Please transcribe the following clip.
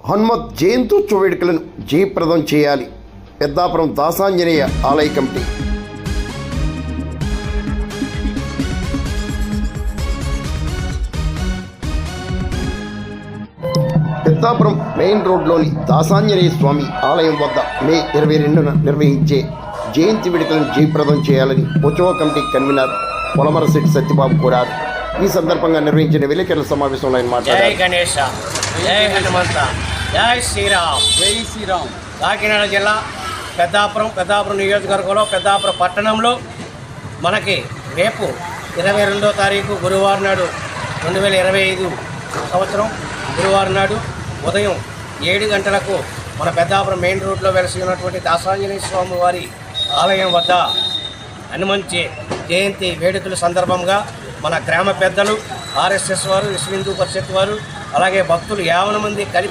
హనుమత్ జయంత్యుత్సవ వేడుకలను జయప్రదం చేయాలి. పెద్దాపురం దాసాంజనేయ ఆలయ కమిటీ. పెద్దాపురం మెయిన్ రోడ్లోని దాసాంజనేయ స్వామి ఆలయం వద్ద మే 22న నిర్వహించే జయంతి వేడుకలను జయప్రదం చేయాలని ఉత్సవ కమిటీ కన్వీనర్ పొలమరశెట్టి సత్యబాబు కోరారు. ఈ సందర్భంగా నిర్వహించిన విలేకరుల సమావేశంలో ఆయన మాట్లాడారు. జై గణేశ, జై హనుమంత, జై శ్రీరామ్. జై శ్రీరామ్. కాకినాడ జిల్లా పెద్దాపురం నియోజకవర్గంలో పెద్దాపురం పట్టణంలో మనకి రేపు 22వ తారీఖు గురువారం నాడు 2025 సంవత్సరం గురువారం నాడు ఉదయం 7 గంటలకు మన పెద్దాపురం మెయిన్ రోడ్లో వెలసి ఉన్నటువంటి దాసాంజనేయ స్వామి వారి ఆలయం వద్ద హనుమంత్ జయంతి వేడుకల సందర్భంగా మన గ్రామ పెద్దలు, ఆర్ఎస్ఎస్ వారు, విశ్వ హిందూ పరిషత్ వారు, అలాగే భక్తులు 50 మంది కలిపి